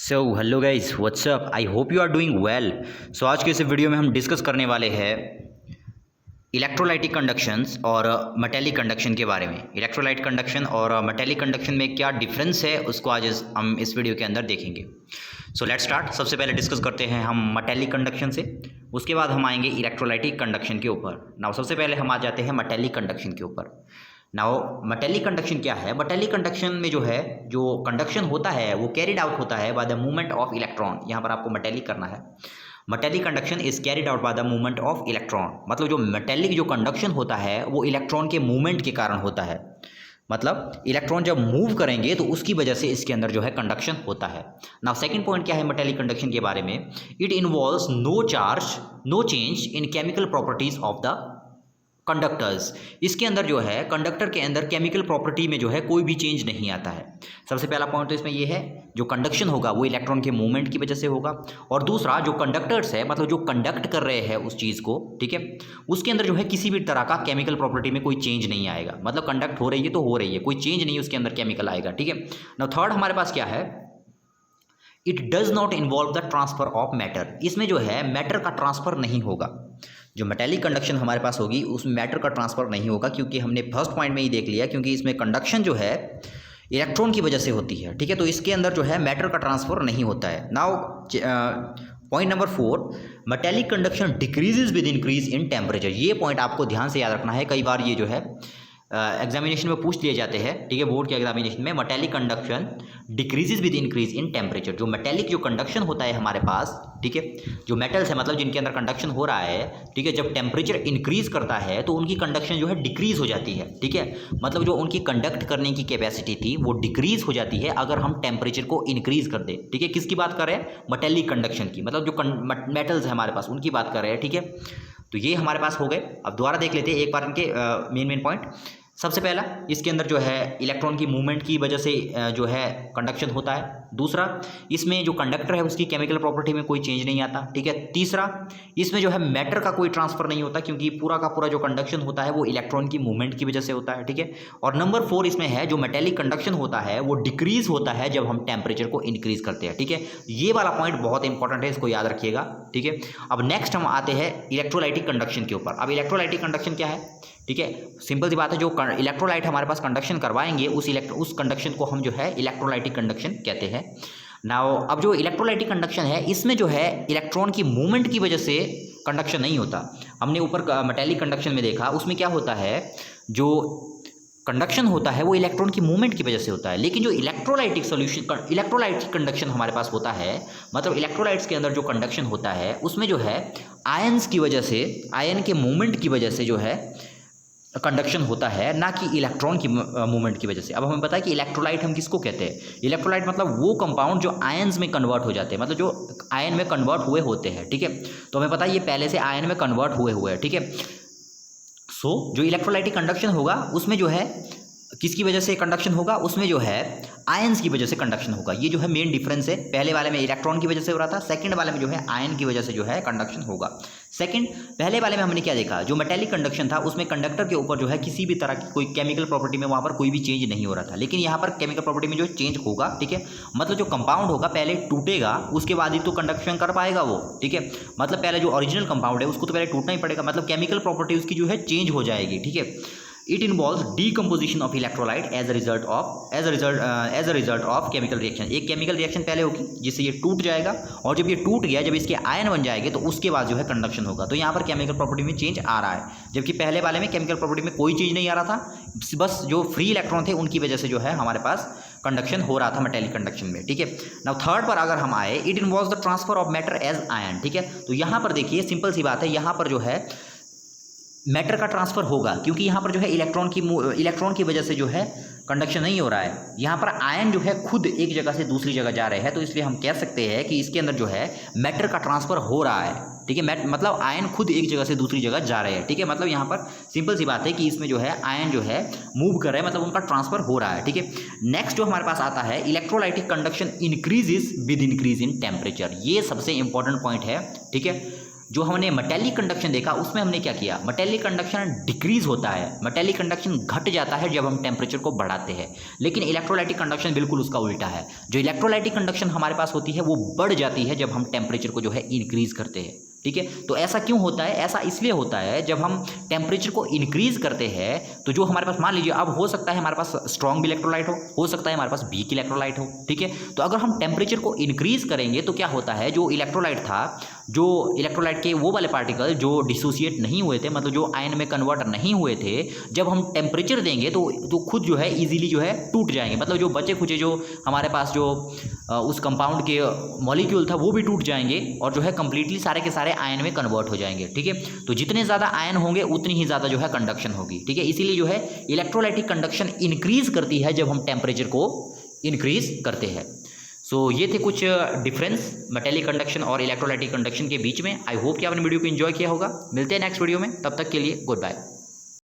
So hello guys, what's up, I hope you are doing well. So आज के इस video में हम डिस्कस करने वाले हैं इलेक्ट्रोलाइटिक कंडक्शंस और मेटेलिक कंडक्शन के बारे में। इलेक्ट्रोलाइट कंडक्शन और मेटेलिक कंडक्शन में क्या डिफरेंस है उसको आज हम इस वीडियो के अंदर देखेंगे। So let's start. सबसे पहले डिस्कस करते हैं हम मेटेलिक कंडक्शन से, उसके बाद हम आएंगे इलेक्ट्रोलाइटिक कंडक्शन के ऊपर। नाउ सबसे पहले हम आ जाते हैं मेटेलिक कंडक्शन के ऊपर। नाउ मेटेलिक कंडक्शन क्या है? मेटेलिक कंडक्शन में जो है जो कंडक्शन होता है वो कैरिड आउट होता है by the movement of electron. यहाँ पर आपको मेटेलिक करना है। Metallic conduction is carried out by the movement of electron. मतलब जो मेटेलिक जो कंडक्शन होता है वो इलेक्ट्रॉन के मूवमेंट के कारण होता है। मतलब इलेक्ट्रॉन जब मूव करेंगे तो उसकी वजह से इसके अंदर जो है कंडक्शन होता है। नाउ सेकंड पॉइंट क्या है मेटेलिक कंडक्शन के बारे में? It involves no charge, no change in chemical properties of the conductors. इसके अंदर जो है कंडक्टर के अंदर केमिकल प्रॉपर्टी में जो है कोई भी चेंज नहीं आता है। सबसे पहला पॉइंट तो इसमें ये है, जो कंडक्शन होगा वो इलेक्ट्रॉन के मूवमेंट की वजह से होगा। और दूसरा, जो कंडक्टर्स है मतलब जो कंडक्ट कर रहे हैं उस चीज़ को, ठीक है, उसके अंदर जो है किसी भी तरह का केमिकल प्रॉपर्टी में कोई चेंज नहीं आएगा। मतलब कंडक्ट हो रही है तो हो रही है, कोई चेंज नहीं उसके अंदर केमिकल आएगा, ठीक है। नाउ थर्ड हमारे पास क्या है? It does not involve the transfer of matter. इसमें जो है मैटर का ट्रांसफर नहीं होगा। जो मेटेलिक कंडक्शन हमारे पास होगी उसमें मैटर का ट्रांसफर नहीं होगा, क्योंकि हमने फर्स्ट पॉइंट में ही देख लिया, क्योंकि इसमें कंडक्शन जो है इलेक्ट्रॉन की वजह से होती है, ठीक है। तो इसके अंदर जो है मैटर का ट्रांसफर नहीं होता है। Now point number 4, metallic conduction decreases with increase in temperature. ये पॉइंट आपको ध्यान से याद रखना है। कई बार ये जो है एग्जामिनेशन में पूछ लिए जाते हैं, ठीक है, बोर्ड के एग्जामिनेशन में। Metallic conduction decreases with increase in temperature. जो मेटेलिक जो कंडक्शन होता है हमारे पास, ठीक है, जो मेटल्स है मतलब जिनके अंदर कंडक्शन हो रहा है, ठीक है, जब टेम्परेचर इंक्रीज करता है तो उनकी कंडक्शन जो है डिक्रीज हो जाती है, ठीक है। मतलब जो उनकी कंडक्ट करने की कैपेसिटी थी वो डिक्रीज हो जाती है अगर हम टेम्परेचर को इंक्रीज कर दें, ठीक है। किसकी बात कर रहे हैं? मेटेलिक कंडक्शन की। मतलब जो मेटल्स है हमारे पास उनकी बात कर रहे हैं, ठीक है। तो ये हमारे पास हो गए। अब दोबारा देख लेते हैं एक बार इनके मेन पॉइंट। सबसे पहला, इसके अंदर जो है इलेक्ट्रॉन की मूवमेंट की वजह से जो है कंडक्शन होता है। दूसरा, इसमें जो कंडक्टर है उसकी केमिकल प्रॉपर्टी में कोई चेंज नहीं आता, ठीक है। तीसरा, इसमें जो है मैटर का कोई ट्रांसफर नहीं होता, क्योंकि पूरा का पूरा जो कंडक्शन होता है वो इलेक्ट्रॉन की मूवमेंट की वजह से होता है, ठीक है। और नंबर 4 इसमें है, जो मेटेलिक कंडक्शन होता है वो डिक्रीज होता है जब हम टेम्परेचर को इंक्रीज करते हैं, ठीक है। ये वाला पॉइंट बहुत इंपॉर्टेंट है, इसको याद रखिएगा, ठीक है। अब नेक्स्ट हम आते हैं इलेक्ट्रोलाइटिक कंडक्शन के ऊपर। अब इलेक्ट्रोलाइटिक कंडक्शन क्या है? ठीक है, सिंपल सी बात है, जो इलेक्ट्रोलाइट हमारे पास कंडक्शन करवाएंगे उस कंडक्शन को हम जो है इलेक्ट्रोलाइटिक कंडक्शन कहते हैं। नाउ अब जो इलेक्ट्रोलाइटिक कंडक्शन है इसमें जो है इलेक्ट्रॉन की मूवमेंट की वजह से कंडक्शन नहीं होता। हमने ऊपर मेटेलिक कंडक्शन में देखा, उसमें क्या होता है, जो कंडक्शन होता है वो इलेक्ट्रॉन की मूवमेंट की वजह से होता है। लेकिन जो इलेक्ट्रोलाइटिक कंडक्शन हमारे पास होता है, मतलब इलेक्ट्रोलाइट्स के अंदर जो कंडक्शन होता है उसमें जो है आयंस की वजह से, आयन के मूवमेंट की वजह से जो है कंडक्शन होता है, ना कि इलेक्ट्रॉन की मूवमेंट की वजह से। अब हमें पता है कि इलेक्ट्रोलाइट हम किसको कहते हैं? इलेक्ट्रोलाइट मतलब वो कंपाउंड जो आयंस में कन्वर्ट हो जाते हैं, मतलब जो आयन में कन्वर्ट हुए होते हैं, ठीक है। तो हमें पता है ये पहले से आयन में कन्वर्ट हुए हैं, ठीक है। सो जो इलेक्ट्रोलाइटिक कंडक्शन होगा उसमें जो है किसकी वजह से कंडक्शन होगा? उसमें जो है आयंस की वजह से कंडक्शन होगा। ये जो है मेन डिफरेंस है। पहले वाले में इलेक्ट्रॉन की वजह से हो रहा था, सेकंड वाले में जो है आयन की वजह से जो है कंडक्शन होगा। सेकंड, पहले वाले में हमने क्या देखा, जो मेटेलिक कंडक्शन था उसमें कंडक्टर के ऊपर जो है किसी भी तरह की कोई केमिकल प्रॉपर्टी में वहाँ पर कोई भी चेंज नहीं हो रहा था। लेकिन यहाँ पर केमिकल प्रॉपर्टी में जो चेंज होगा, ठीक है, मतलब जो कंपाउंड होगा पहले टूटेगा, उसके बाद ही तो कंडक्शन कर पाएगा वो, ठीक है। मतलब पहले जो ओरिजिनल कंपाउंड है उसको तो पहले टूटना ही पड़ेगा, मतलब केमिकल प्रॉपर्टी उसकी जो है चेंज हो जाएगी, ठीक है। It involves decomposition of electrolyte as a result of chemical reaction. एक केमिकल रिएक्शन पहले होगी जिससे ये टूट जाएगा, और जब ये टूट गया, जब इसके आयन बन जाएंगे तो उसके बाद जो है कंडक्शन होगा। तो यहाँ पर केमिकल प्रॉपर्टी में चेंज आ रहा है, जबकि पहले वाले में केमिकल प्रॉपर्टी में कोई चेंज नहीं आ रहा था, बस जो फ्री इलेक्ट्रॉन थे उनकी वजह से जो है हमारे पास कंडक्शन हो रहा था मेटेलिक कंडक्शन में, ठीक है। नाउ थर्ड पर अगर हम आए, it involves the transfer of matter as ion, ठीक है। तो यहाँ पर देखिए सिंपल सी बात है, यहाँ पर जो है मैटर का ट्रांसफर होगा, क्योंकि यहाँ पर जो है इलेक्ट्रॉन की वजह से जो है कंडक्शन नहीं हो रहा है। यहाँ पर आयन जो है खुद एक जगह से दूसरी जगह जा रहे हैं, तो इसलिए हम कह सकते हैं कि इसके अंदर जो है मैटर का ट्रांसफर हो रहा है, ठीक है। मतलब आयन खुद एक जगह से दूसरी जगह जा रहे हैं, ठीक है। मतलब यहाँ पर सिंपल सी बात है कि इसमें जो है आयन जो है मूव कर रहे हैं, मतलब उनका ट्रांसफर हो रहा है, ठीक है। नेक्स्ट जो हमारे पास आता है, electrolytic conduction increases with increase in temperature. ये सबसे इंपॉर्टेंट पॉइंट है, ठीक है। जो हमने मेटेलिक कंडक्शन देखा उसमें हमने क्या किया, मेटेलिक कंडक्शन डिक्रीज होता है, मेटेलिक कंडक्शन घट जाता है जब हम टेम्परेचर को बढ़ाते हैं। लेकिन इलेक्ट्रोलाइटिक कंडक्शन बिल्कुल उसका उल्टा है, जो इलेक्ट्रोलाइटिक कंडक्शन हमारे पास होती है वो बढ़ जाती है जब हम टेम्परेचर को जो है इंक्रीज करते हैं। ठीक है, तो ऐसा क्यों होता है, ऐसा इसलिए होता है जब हम टेम्परेचर को इंक्रीज करते हैं तो जो हमारे पास, मान लीजिए अब हो सकता है हमारे पास स्ट्रॉन्ग इलेक्ट्रोलाइट हो सकता है हमारे पास वीक इलेक्ट्रोलाइट हो। ठीक है, तो अगर हम टेम्परेचर को इंक्रीज करेंगे तो क्या होता है, जो इलेक्ट्रोलाइट था, जो इलेक्ट्रोलाइट के वो वाले पार्टिकल जो डिसोसिएट नहीं हुए थे, मतलब जो आयन में कन्वर्ट नहीं हुए थे, जब हम टेम्परेचर देंगे तो खुद जो है इजीली जो है टूट जाएंगे, मतलब जो बचे खुचे जो हमारे पास जो उस कंपाउंड के मॉलिक्यूल था वो भी टूट जाएंगे और जो है कंप्लीटली सारे के सारे आयन में कन्वर्ट हो जाएंगे। ठीक है, तो जितने ज़्यादा आयन होंगे उतनी ही ज़्यादा जो है कंडक्शन होगी। ठीक है, इसीलिए जो है इलेक्ट्रोलाइटिक कंडक्शन इंक्रीज करती है जब हम टेम्परेचर को इंक्रीज करते हैं। सो ये थे कुछ डिफरेंस मेटेलिक कंडक्शन और इलेक्ट्रोलाइटिक कंडक्शन के बीच में। आई होप कि आपने वीडियो को एंजॉय किया होगा। मिलते हैं नेक्स्ट वीडियो में, तब तक के लिए गुड बाय।